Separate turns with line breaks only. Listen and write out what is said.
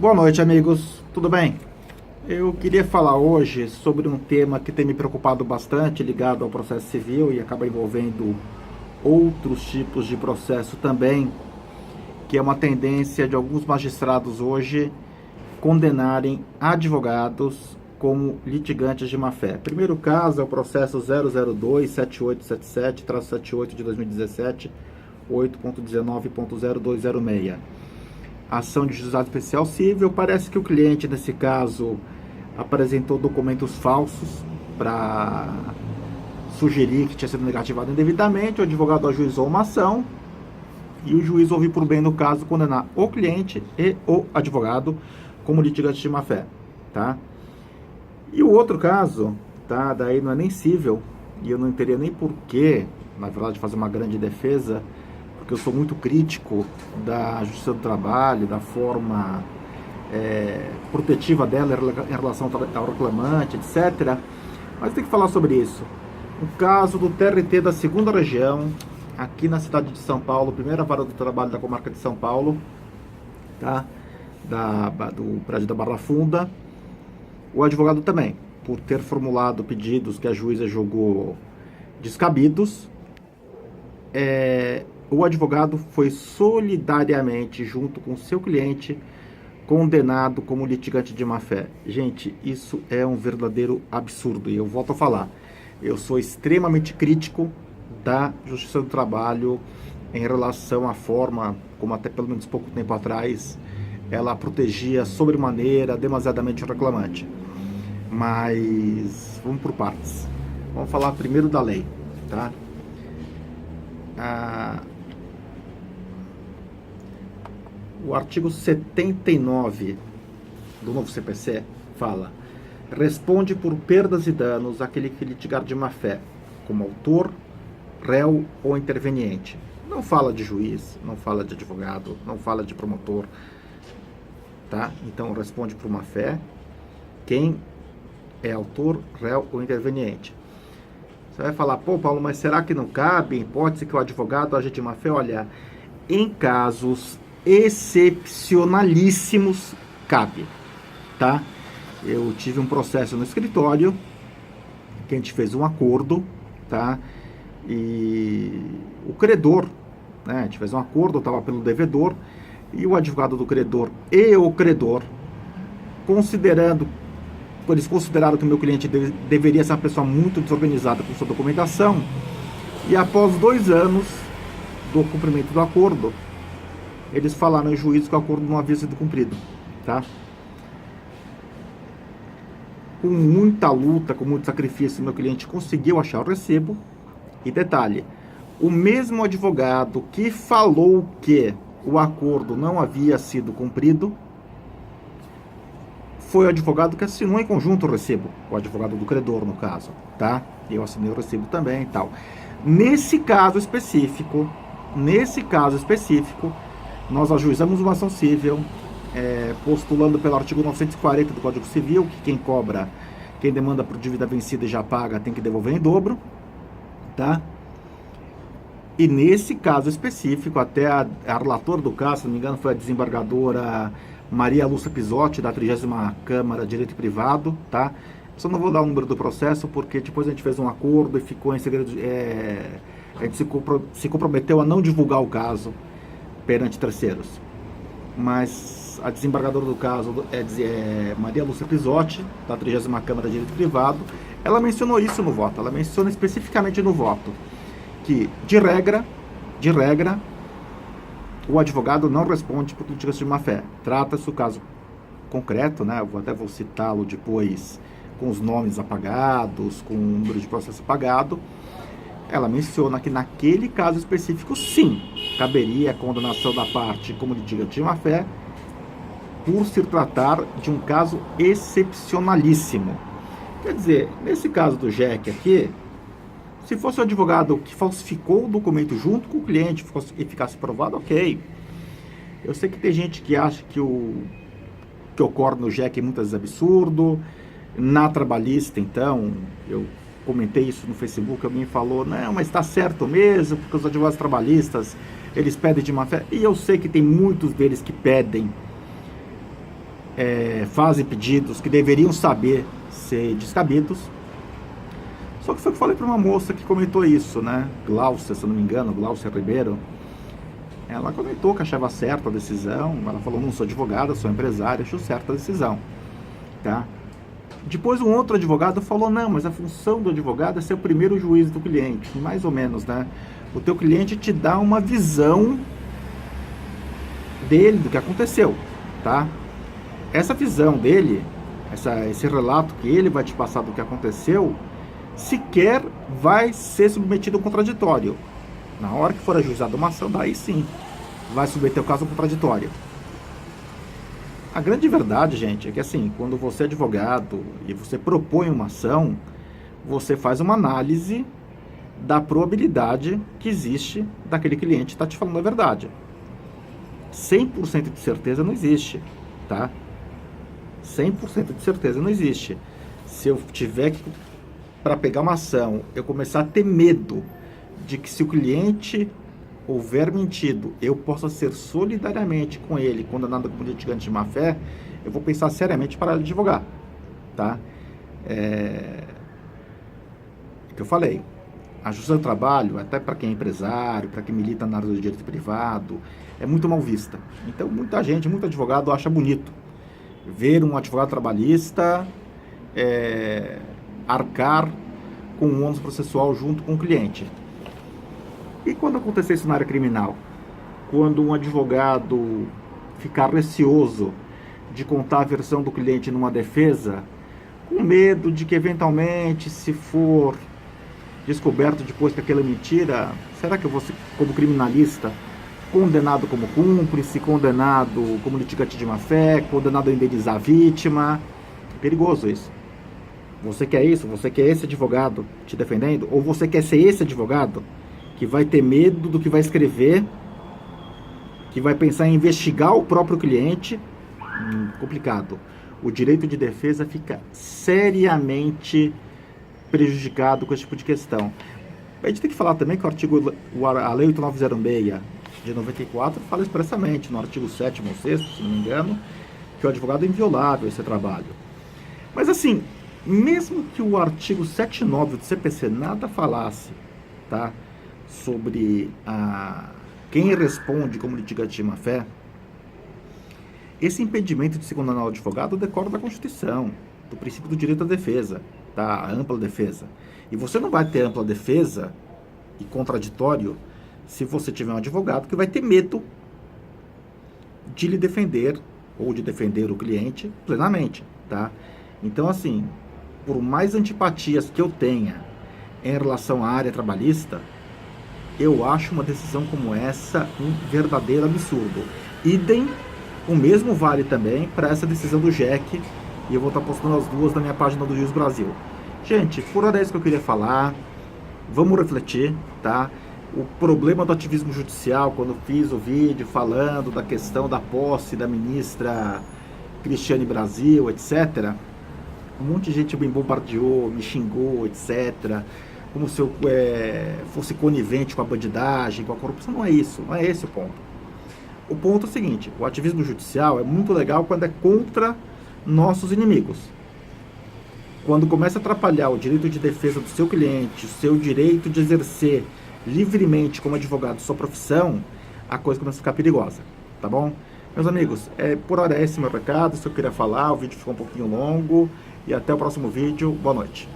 Boa noite, amigos. Tudo bem? Eu queria falar hoje sobre um tema que tem me preocupado bastante, ligado ao processo civil e acaba envolvendo outros tipos de processo também, que é uma tendência de alguns magistrados hoje condenarem advogados como litigantes de má-fé. Primeiro caso é o processo 002-7877-78 de 2017, 8.19.0206. Ação de juizado especial civil. Parece que o cliente, nesse caso, apresentou documentos falsos para sugerir que tinha sido negativado indevidamente. O advogado ajuizou uma ação e o juiz ouviu por bem, no caso, condenar o cliente e o advogado como litigantes de má-fé, tá? E o outro caso, tá? Daí não é nem cível e eu não teria nem porquê, na verdade, fazer uma grande defesa, porque eu sou muito crítico da Justiça do Trabalho, da forma protetiva dela em relação ao reclamante, etc. Mas tem que falar sobre isso. O caso do TRT da 2ª Região, aqui na cidade de São Paulo, primeira vara do trabalho da comarca de São Paulo, tá? Do prédio da Barra Funda. O advogado também, por ter formulado pedidos que a juíza julgou descabidos, o advogado foi solidariamente, junto com o seu cliente, condenado como litigante de má-fé. Gente, isso é um verdadeiro absurdo. E eu volto a falar, eu sou extremamente crítico da Justiça do Trabalho em relação à forma, como até pelo menos pouco tempo atrás, ela protegia sobremaneira, demasiadamente o reclamante. Mas vamos por partes. Vamos falar primeiro da lei, tá? O artigo 79 do novo CPC fala: responde por perdas e danos aquele que litigar de má-fé, como autor, réu ou interveniente. Não fala de juiz, não fala de advogado, não fala de promotor, tá? Então responde por má-fé quem é autor, réu ou interveniente. Você vai falar, pô, Paulo, mas será que não cabe em hipótese que o advogado age de má-fé? Olha, em casos excepcionalíssimos, cabe, tá? Eu tive um processo no escritório, que a gente fez um acordo, tá? E o credor, né? A gente fez um acordo, eu estava pelo devedor, e o advogado do credor e o credor, eles consideraram que o meu cliente deveria ser uma pessoa muito desorganizada com sua documentação, e após 2 anos do cumprimento do acordo, eles falaram em juízo que o acordo não havia sido cumprido, tá? Com muita luta, com muito sacrifício, meu cliente conseguiu achar o recibo. E detalhe, o mesmo advogado que falou que o acordo não havia sido cumprido foi o advogado que assinou em conjunto o recibo, o advogado do credor, no caso, tá? Eu assinei o recibo também e tal. Nesse caso específico, nós ajuizamos uma ação civil, postulando pelo artigo 940 do Código Civil, que quem demanda por dívida vencida e já paga tem que devolver em dobro, tá? E nesse caso específico, até a relatora do caso, se não me engano, foi a desembargadora Maria Lúcia Pisotti, da 30ª Câmara de Direito Privado, tá? Só não vou dar o número do processo, porque depois a gente fez um acordo e ficou em segredo, a gente se comprometeu a não divulgar o caso perante terceiros. Mas a desembargadora do caso é Maria Lúcia Pisotti, da 30ª Câmara de Direito Privado. Ela mencionou isso no voto, ela menciona especificamente no voto que, de regra, o advogado não responde por litigância de má-fé. Trata-se do caso concreto, né? Eu vou citá-lo depois com os nomes apagados, com o número de processo apagado. Ela menciona que naquele caso específico, sim, caberia a condenação da parte como litigante de má-fé, por se tratar de um caso excepcionalíssimo. Quer dizer, nesse caso do Jack aqui, se fosse o advogado que falsificou o documento junto com o cliente e ficasse provado, ok. Eu sei que tem gente que acha que o que ocorre no Jack é muitas vezes absurdo. Na trabalhista, então, eu comentei isso no Facebook, alguém falou, não, mas está certo mesmo, porque os advogados trabalhistas, eles pedem de má-fé. E eu sei que tem muitos deles que pedem fazem pedidos que deveriam saber ser descabidos. Só que foi o que eu falei para uma moça que comentou isso, né? Glaucia, se eu não me engano, Glaucia Ribeiro. Ela comentou que achava certa a decisão. Ela falou, não sou advogada, sou empresária, acho certa a decisão, tá? Depois um outro advogado falou, não, mas a função do advogado é ser o primeiro juiz do cliente, mais ou menos, né? O teu cliente te dá uma visão dele, do que aconteceu, tá? Essa visão dele, esse relato que ele vai te passar do que aconteceu, sequer vai ser submetido ao contraditório. Na hora que for ajuizada uma ação, daí sim, vai submeter o caso ao contraditório. A grande verdade, gente, é que assim, quando você é advogado e você propõe uma ação, você faz uma análise da probabilidade que existe daquele cliente estar te falando a verdade. 100% de certeza não existe, tá? 100% de certeza não existe. Se eu tiver que, para pegar uma ação, eu começar a ter medo de que se o cliente houver mentido, eu possa ser solidariamente com ele condenado como litigante de má fé, eu vou pensar seriamente para advogar, tá? O que eu falei, a justiça do trabalho, até para quem é empresário, para quem milita na área do direito privado, é muito mal vista. Então, muita gente, muito advogado acha bonito ver um advogado trabalhista arcar com um ônus processual junto com o cliente. E quando acontecer isso na área criminal? Quando um advogado ficar receoso de contar a versão do cliente numa defesa, com medo de que eventualmente, se for descoberto depois que aquela é mentira, será que eu vou ser, como criminalista, condenado como cúmplice, condenado como litigante de má fé, condenado a indenizar a vítima? É perigoso isso. Você quer isso? Você quer esse advogado te defendendo? Ou você quer ser esse advogado que vai ter medo do que vai escrever, que vai pensar em investigar o próprio cliente? Complicado. O direito de defesa fica seriamente prejudicado com esse tipo de questão. A gente tem que falar também que a Lei 8906 de 94 fala expressamente, no artigo 7º ou 6º, se não me engano, que o advogado é inviolável esse trabalho. Mas assim, mesmo que o artigo 79 do CPC nada falasse, tá, sobre quem responde como litigante de má fé, esse impedimento de se condenar o advogado decorre da Constituição, do princípio do direito à defesa, da ampla defesa. E você não vai ter ampla defesa e contraditório se você tiver um advogado que vai ter medo de lhe defender ou de defender o cliente plenamente, tá? Então, assim, por mais antipatias que eu tenha em relação à área trabalhista, eu acho uma decisão como essa um verdadeiro absurdo. Idem, o mesmo vale também para essa decisão do JEC, e eu vou estar postando as duas na minha página do Juiz Brasil. Gente, por hora é isso que eu queria falar. Vamos refletir, tá? O problema do ativismo judicial, quando eu fiz o vídeo falando da questão da posse da ministra Cristiane Brasil, etc., um monte de gente me bombardeou, me xingou, etc., como se eu fosse conivente com a bandidagem, com a corrupção. Não é isso, não é esse o ponto. O ponto é o seguinte: o ativismo judicial é muito legal quando é contra nossos inimigos. Quando começa a atrapalhar o direito de defesa do seu cliente, o seu direito de exercer livremente como advogado sua profissão, a coisa começa a ficar perigosa, tá bom? Meus amigos, por hora é esse meu recado, se eu queria falar, o vídeo ficou um pouquinho longo, e até o próximo vídeo, boa noite.